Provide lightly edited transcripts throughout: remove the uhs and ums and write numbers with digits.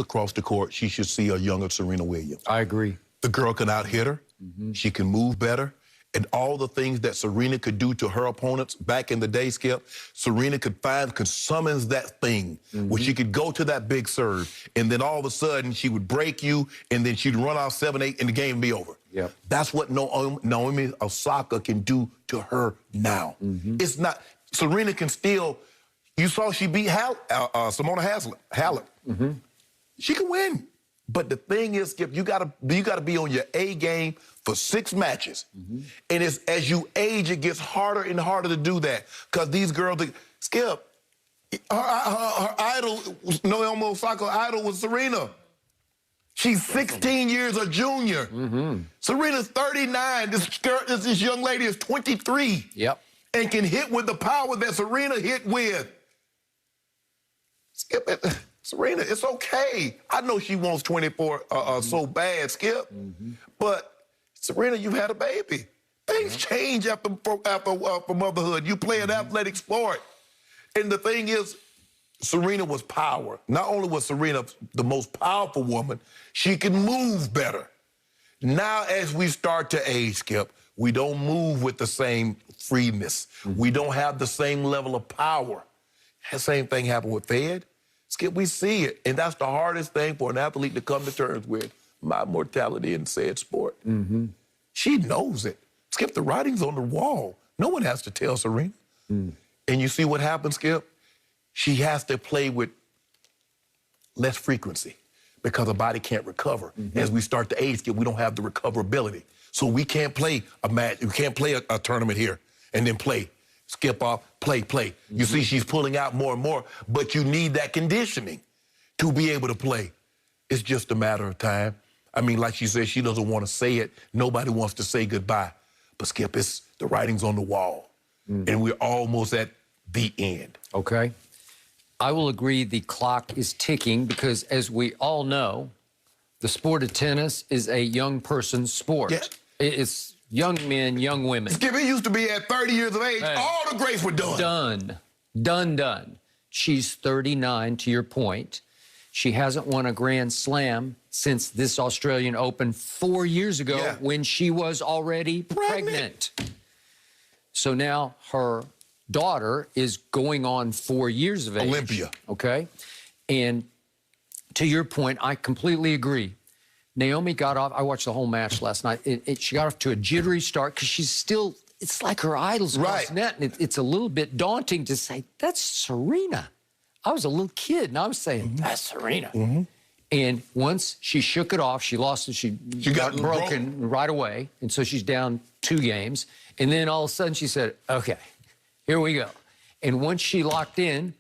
across the court, she should see a younger Serena Williams. I agree. The girl can out-hit her. She can move better. And all the things that Serena could do to her opponents back in the day, Skip, Serena could summons that thing where she could go to that big serve, and then all of a sudden she would break you, and then she'd run off 7-8, and the game would be over. Yep. That's what Naomi Osaka can do to her now. It's not, Serena can still, you saw she beat Simona Halep. She can win. But the thing is, Skip, you gotta be on your A game for 6 matches. And it's, as you age, it gets harder and harder to do that. Because these girls, Skip, her idol, Naomi Osaka idol was Serena. She's 16 years a junior. Serena's 39. This young lady is 23. Yep. And can hit with the power that Serena hit with. Skip it. Serena, it's okay. I know she wants 24 so bad, Skip. But Serena, you've had a baby. Things change after motherhood. You play an athletic sport. And the thing is, Serena was power. Not only was Serena the most powerful woman, she can move better. Now, as we start to age, Skip, we don't move with the same freeness. We don't have the same level of power. The same thing happened with Fed. Skip, we see it, and that's the hardest thing for an athlete to come to terms with, my mortality in said sport. She knows it. Skip, the writing's on the wall. No one has to tell Serena. And you see what happens, Skip? She has to play with less frequency because her body can't recover. As we start to age, Skip, we don't have the recoverability. So we can't play a match, we can't play a tournament here and then play. Skip off, play. You see she's pulling out more and more, but you need that conditioning to be able to play. It's just a matter of time. I mean, like she said, she doesn't want to say it. Nobody wants to say goodbye. But Skip, the writing's on the wall. And we're almost at the end. Okay. I will agree the clock is ticking because, as we all know, the sport of tennis is a young person's sport. Yeah. It's young men, young women. Skip, it used to be at 30 years of age, all the greats were done. Done. She's 39, to your point. She hasn't won a Grand Slam since this Australian Open 4 years ago when she was already pregnant. So now her daughter is going on 4 years of age. Olympia. Okay? And to your point, I completely agree. Naomi got off, I watched the whole match last night. She got off to a jittery start because she's still, it's like her idol's across the net. And it's a little bit daunting to say, that's Serena. I was a little kid and I was saying, that's Serena. And once she shook it off, she lost it, she got broken right away. And so she's down 2 games. And then all of a sudden she said, okay, here we go. And once she locked in,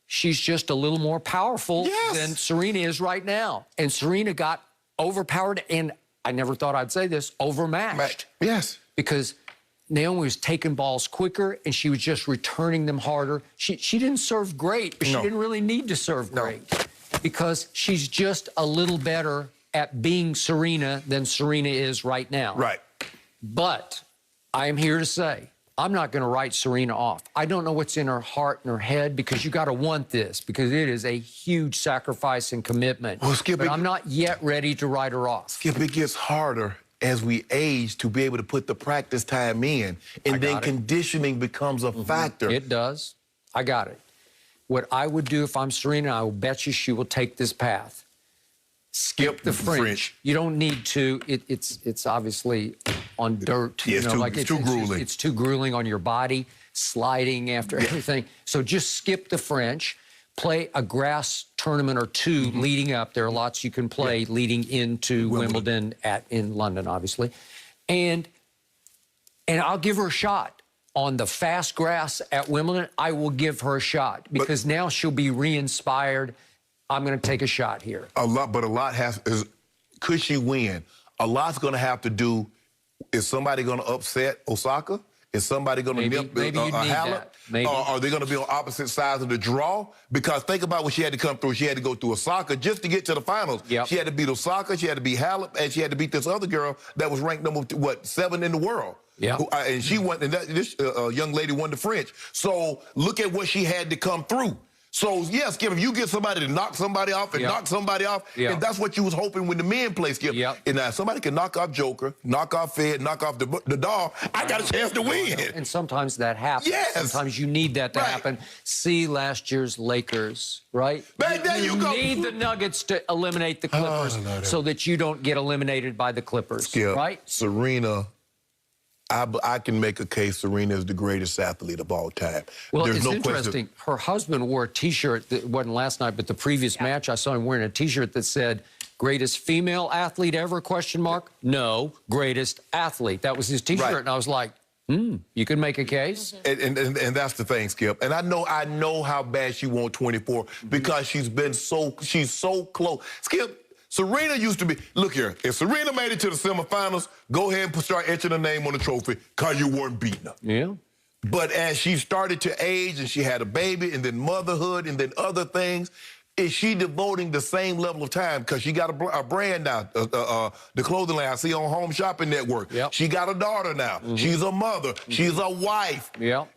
she's just a little more powerful than Serena is right now. And Serena got overpowered, and I never thought I'd say this, overmatched. Yes. Because Naomi was taking balls quicker, and she was just returning them harder. She didn't serve great, but she didn't really need to serve great because she's just a little better at being Serena than Serena is right now. Right. But I am here to say, I'm not going to write Serena off. I don't know what's in her heart and her head because you got to want this because it is a huge sacrifice and commitment. Well, Skip, but I'm not yet ready to write her off. Skip, it gets harder as we age to be able to put the practice time in, and then conditioning becomes a factor. It does. I got it. What I would do if I'm Serena, I will bet you she will take this path. Skip the French. You don't need to. It's obviously on dirt. Yeah, it's too grueling. It's too grueling on your body, sliding after everything. So just skip the French. Play a grass tournament or 2 leading up. There are lots you can play leading into Wimbledon in London, obviously. And I'll give her a shot. On the fast grass at Wimbledon, I will give her a shot because now she'll be re-inspired. I'm going to take a shot here. Could she win? A lot's going to have to do, is somebody going to upset Osaka? Is somebody going to nip Halep? Are they going to be on opposite sides of the draw? Because think about what she had to come through. She had to go through Osaka just to get to the finals. She had to beat Osaka, she had to beat Halep, and she had to beat this other girl that was ranked number, 7 in the world. And she won, and this young lady won the French. So look at what she had to come through. So, yes, Skip, if you get somebody to knock somebody off and knock somebody off, and that's what you was hoping when the men play, Skip. And now somebody can knock off Joker, knock off Fed, knock off the dog, I got a chance to win. And sometimes that happens. Yes. Sometimes you need that to happen. See last year's Lakers, right? There you go. Need the Nuggets to eliminate the Clippers so that you don't get eliminated by the Clippers, Skip, right? Serena, I can make a case Serena is the greatest athlete of all time. Well, There's it's no interesting. Her husband wore a T-shirt that wasn't last night, but the previous match I saw him wearing a T-shirt that said, greatest female athlete ever, ? No, greatest athlete. That was his T-shirt. And I was like, you can make a case. And that's the thing, Skip. And I know how bad she wants 24 because she's so close. Skip, Serena used to be, look here, if Serena made it to the semifinals, go ahead and start etching her name on the trophy because you weren't beating her. Yeah. But as she started to age and she had a baby and then motherhood and then other things, is she devoting the same level of time? Because she got a brand now, the clothing line I see on Home Shopping Network. She got a daughter now. She's a mother. She's a wife.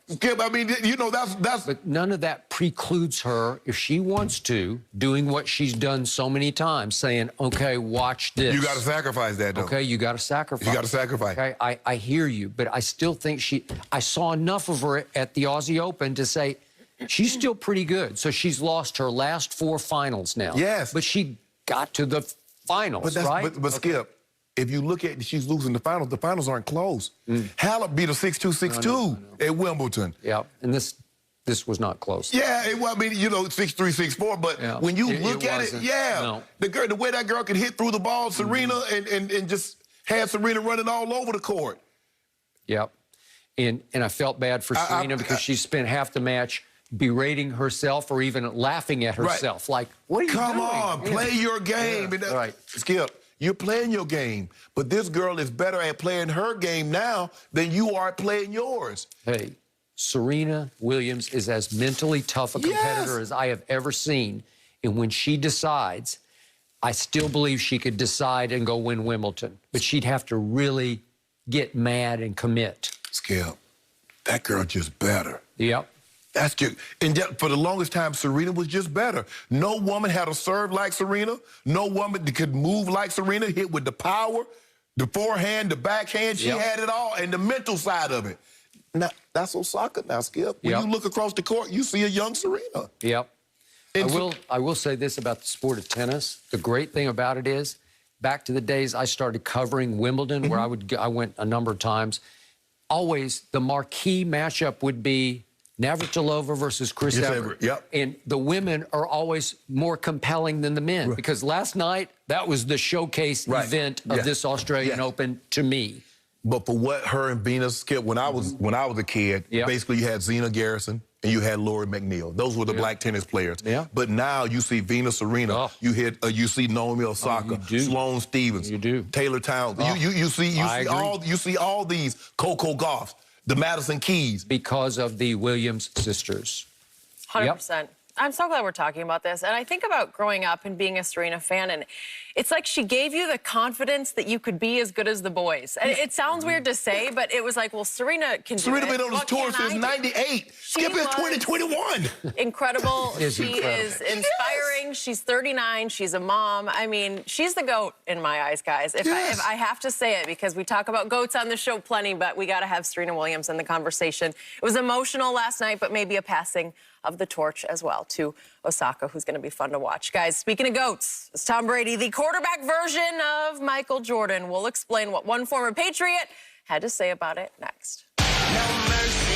Skip, I mean, you know, that's... But none of that precludes her, if she wants to, doing what she's done so many times, saying, okay, watch this. You got to sacrifice that, though. Okay, you got to sacrifice. You got to sacrifice. Okay, I hear you, but I still think I saw enough of her at the Aussie Open to say, she's still pretty good. So she's lost her last 4 finals now. Yes. But she got to the finals, right? But Skip, if you look at she's losing the finals aren't close. Halep beat her 6-2, 6-2 at Wimbledon. Yeah, and this was not close. Yeah, I mean, you know, 6-3, 6-4, but when you look at it, the way that girl could hit through the ball, Serena, and just had Serena running all over the court. Yep. And I felt bad for Serena because she spent half the match berating herself or even laughing at herself. Like, what are you doing? Come on, play your game. Skip, you're playing your game, but this girl is better at playing her game now than you are at playing yours. Hey, Serena Williams is as mentally tough a competitor as I have ever seen. And when she decides, I still believe she could decide and go win Wimbledon. But she'd have to really get mad and commit. Skip, that girl just better. Yep. That's just, and yet for the longest time, Serena was just better. No woman had a serve like Serena. No woman that could move like Serena, hit with the power, the forehand, the backhand. She had it all, and the mental side of it. Now, that's Osaka now, Skip. When you look across the court, you see a young Serena. Yep. I will say this about the sport of tennis. The great thing about it is, back to the days I started covering Wimbledon, where I went a number of times, always the marquee matchup would be Navratilova versus Chris Evert. And the women are always more compelling than the men because last night, that was the showcase event of this Australian Open to me. But for what her and Venus, Skip, when I was a kid, basically you had Zena Garrison and you had Lori McNeil. Those were the black tennis players. But now you see Venus Serena, you see Naomi Osaka, Sloane Stephens, Taylor Townsend. You see all these Coco Gauffs, the Madison Keys. Because of the Williams sisters. 100%. I'm so glad we're talking about this. And I think about growing up and being a Serena fan, and it's like she gave you the confidence that you could be as good as the boys. And it sounds weird to say, but it was like, well, Serena can do it. Serena been on this tour since '98. Skip is 2021. Incredible. She is inspiring. She's 39. She's a mom. I mean, she's the GOAT in my eyes, guys. If I have to say it, because we talk about GOATs on the show plenty, but we got to have Serena Williams in the conversation. It was emotional last night, but maybe a passing of the torch as well to Osaka, who's going to be fun to watch. Guys, speaking of GOATs, it's Tom Brady, the quarterback version of Michael Jordan. We'll explain what one former Patriot had to say about it next. No mercy.